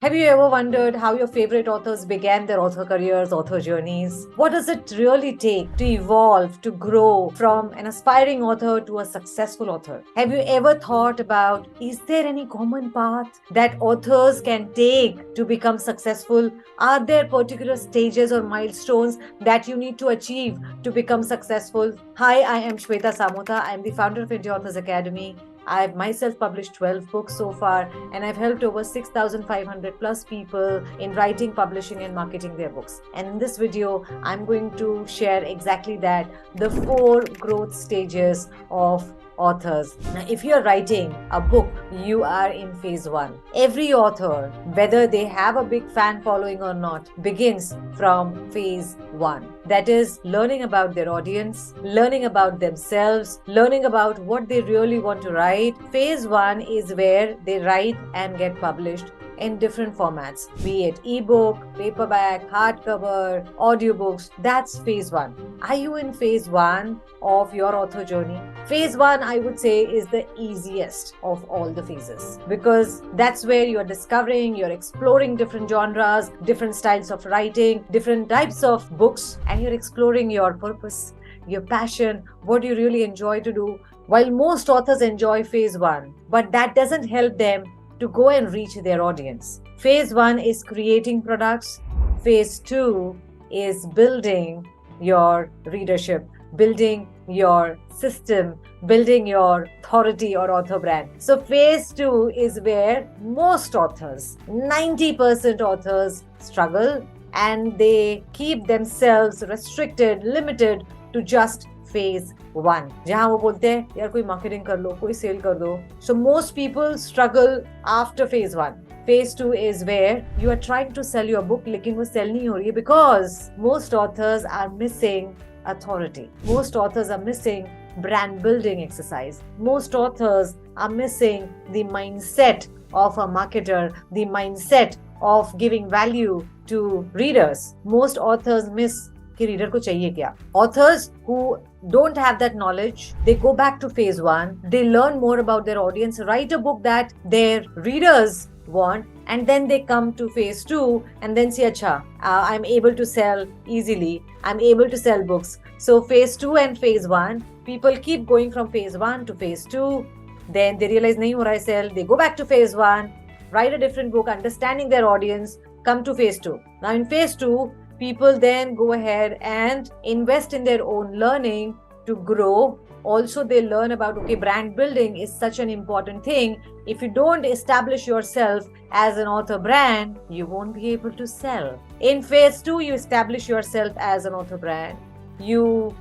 Have you ever wondered how your favorite authors began their author careers, author journeys? What does it really take to evolve, to grow from an aspiring author to a successful author? Have you ever thought about, is there any common path that authors can take to become successful? Are there particular stages or milestones that you need to achieve to become successful? Hi, I am Shweta Samota. I am the founder of India Authors Academy. I've myself published 12 books so far, and I've helped over 6,500 plus people in writing, publishing, and marketing their books. And in this video, I'm going to share exactly that, the 4 growth stages of authors. Now, if you're writing a book, you are in phase 1. Every author, whether they have a big fan following or not, begins from phase 1. That is learning about their audience, learning about themselves, learning about what they really want to write. Phase 1 is where they write and get published in different formats, be it ebook, paperback, hardcover, audiobooks. That's phase 1. Are you in phase 1 of your author journey? Phase 1, I would say, is the easiest of all the phases, because that's where you're discovering, you're exploring different genres, different styles of writing, different types of books, and you're exploring your purpose, your passion, what you really enjoy to do. While most authors enjoy phase 1, but that doesn't help them to go and reach their audience. Phase 1 is creating products. Phase 2 is building your readership, building your system, building your authority or author brand. So phase 2 is where most authors, 90% authors, struggle, and they keep themselves restricted, limited to just phase 1, जहां वो बोलते हैं यार कोई marketing कर लो, कोई cell कर दो. So most people struggle after phase 1. Phase 2 is where you are trying to sell your book, लेकिन वो sell नहीं हो रही है because most authors are missing authority. Most authors are missing brand building exercise. Most authors are missing the mindset of a marketer, the mindset of giving value to readers. Most authors miss कि reader को चाहिए क्या. Authors who don't have that knowledge, they go back to phase 1, they learn more about their audience, write a book that their readers want, and then they come to phase 2 and then say, acha, I'm able to sell easily, I'm able to sell books. So phase 2 and phase 1, people keep going from phase 1 to phase 2, then they realize nahi ho raha hai sell, they go back to phase 1, write a different book, understanding their audience, come to phase 2. Now in phase 2, people then go ahead and invest in their own learning to grow. Also, they learn about, okay, brand building is such an important thing. If you don't establish yourself as an author brand, you won't be able to sell. In phase 2, you establish yourself as an author brand. You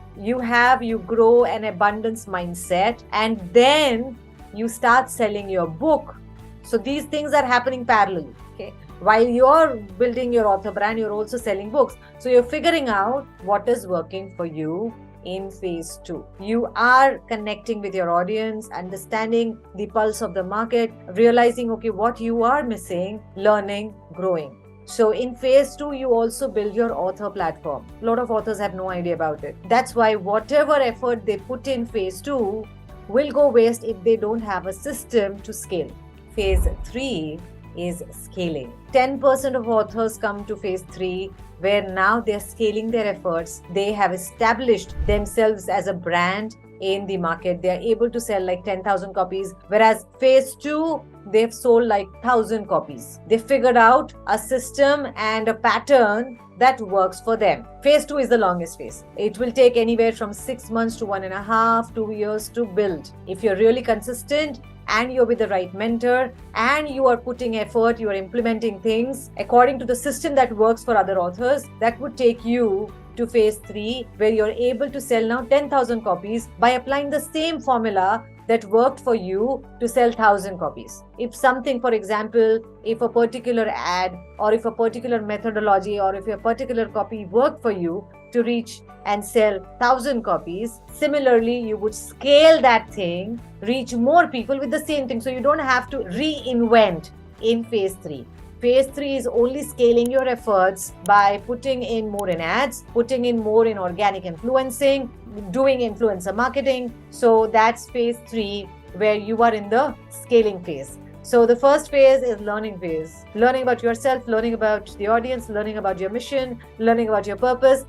grow an abundance mindset, and then you start selling your book. So these things are happening parallelly. Okay. While you're building your author brand, you're also selling books. So you're figuring out what is working for you in phase 2. You are connecting with your audience, understanding the pulse of the market, realizing, okay, what you are missing, learning, growing. So in phase 2, you also build your author platform. A lot of authors have no idea about it. That's why whatever effort they put in phase 2 will go waste if they don't have a system to scale. Phase 3 is scaling. 10% of authors come to phase 3, where now they're scaling their efforts. They have established themselves as a brand in the market. They're able to sell like 10,000 copies, whereas phase 2, they've sold like 1,000 copies. They figured out a system and a pattern that works for them. Phase 2 is the longest phase. It will take anywhere from 6 months to 1.5, 2 years to build. If you're really consistent, and you're with the right mentor, and you are putting effort, you are implementing things according to the system that works for other authors, that would take you to phase 3, where you're able to sell now 10,000 copies by applying the same formula that worked for you to sell 1,000 copies. If something, for example, if a particular ad or if a particular methodology or if a particular copy worked for you to reach and sell 1,000 copies, similarly, you would scale that thing, reach more people with the same thing. So you don't have to reinvent in phase 3. Phase 3 is only scaling your efforts by putting in more in ads, putting in more in organic influencing, doing influencer marketing. So that's phase 3, where you are in the scaling phase. So the first phase is learning phase. Learning about yourself, learning about the audience, learning about your mission, learning about your purpose,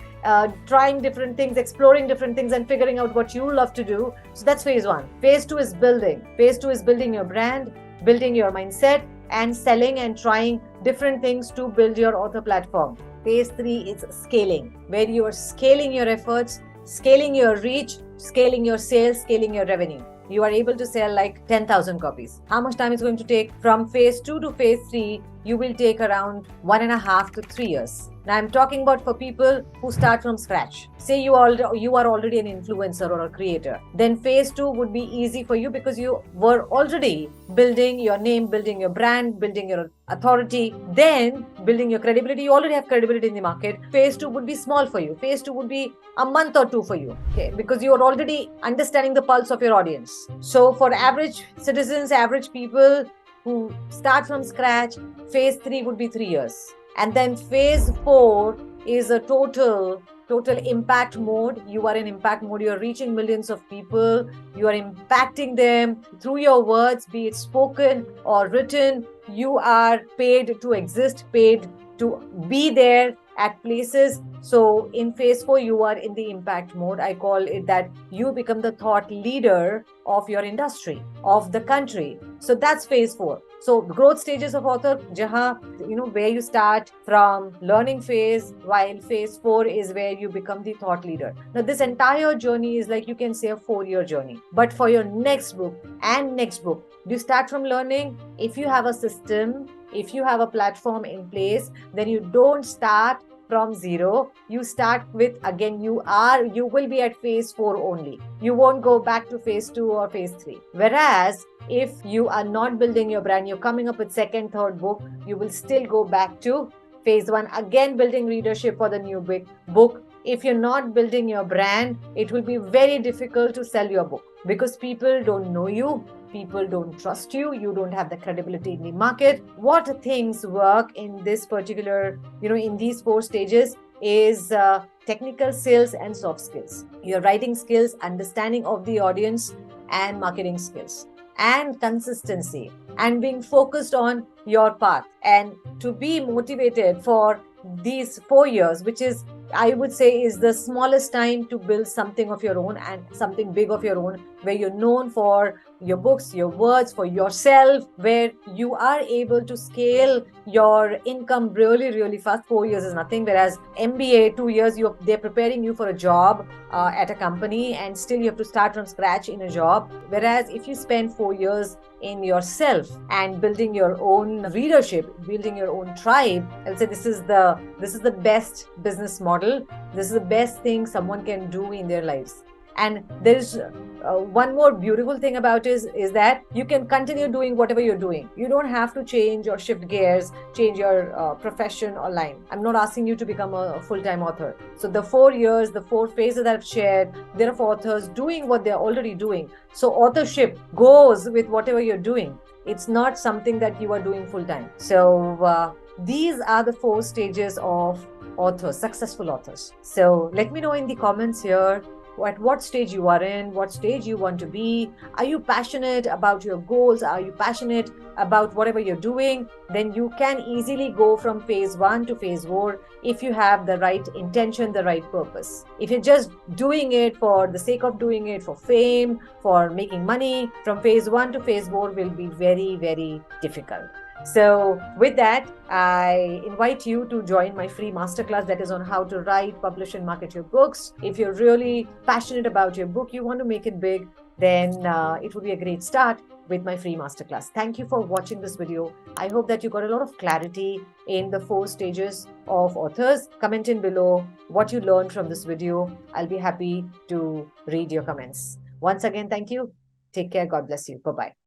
trying different things, exploring different things, and figuring out what you love to do. So that's phase one. Phase two is building. Phase two is building your brand, building your mindset, and selling and trying different things to build your author platform. Phase three is scaling, where you are scaling your efforts, scaling your reach, scaling your sales, scaling your revenue. You are able to sell like 10,000 copies. How much time is going to take? From phase 2 to phase 3, you will take around 1.5 to 3 years. Now I'm talking about for people who start from scratch. Say you are already an influencer or a creator. Then phase 2 would be easy for you because you were already building your name, building your brand, building your authority, then building your credibility. You already have credibility in the market. Phase 2 would be small for you. Phase 2 would be a month or two for you, okay? Because you are already understanding the pulse of your audience. So for average citizens, average people who start from scratch, phase 3 would be 3 years. And then phase 4 is a total impact mode. You are in impact mode. You are reaching millions of people. You are impacting them through your words, be it spoken or written. You are paid to exist, paid to be there at places. So in phase 4, you are in the impact mode. I call it that you become the thought leader of your industry, of the country. So that's phase 4. So growth stages of author, where you start from learning phase, while phase 4 is where you become the thought leader. Now this entire journey is like, you can say, a 4-year journey. But for your next book and next book, you start from learning. If you have a system, if you have a platform in place, then you don't start from zero. You start with, again, you will be at phase 4 only. You won't go back to phase 2 or phase 3. Whereas if you are not building your brand, you're coming up with second, third book, you will still go back to phase 1, again building readership for the new book. If you're not building your brand, it will be very difficult to sell your book because people don't know you. People don't trust you. You don't have the credibility in the market. What things work in this particular, in these 4 stages is technical skills and soft skills. Your writing skills, understanding of the audience, and marketing skills, and consistency, and being focused on your path, and to be motivated for these 4 years, which is, I would say, is the smallest time to build something of your own and something big of your own, where you're known for your books, your words, for yourself, where you are able to scale your income really, really fast. 4 years is nothing. Whereas MBA, 2 years, they're preparing you for a job at a company, and still you have to start from scratch in a job. Whereas if you spend 4 years in yourself and building your own readership, building your own tribe, I would say this is the best business model. This is the best thing someone can do in their lives. And there's one more beautiful thing about it is that you can continue doing whatever you're doing. You don't have to change or shift gears, change your profession or line. I'm not asking you to become a full-time author. So the 4 years, the 4 phases that I've shared, they're for authors doing what they're already doing. So authorship goes with whatever you're doing. It's not something that you are doing full-time. So these are the 4 stages of authors, successful authors. So let me know in the comments here at what stage you are in, what stage you want to be. Are you passionate about your goals? Are you passionate about whatever you're doing? Then you can easily go from phase 1 to phase 4 if you have the right intention, the right purpose. If you're just doing it for the sake of doing it, for fame, for making money, from phase 1 to phase 4 will be very, very difficult. So with that, I invite you to join my free masterclass that is on how to write, publish, and market your books. If you're really passionate about your book, you want to make it big, then it would be a great start with my free masterclass. Thank you for watching this video. I hope that you got a lot of clarity in the 4 stages of authors. Comment in below what you learned from this video. I'll be happy to read your comments. Once again, thank you. Take care. God bless you. Bye-bye.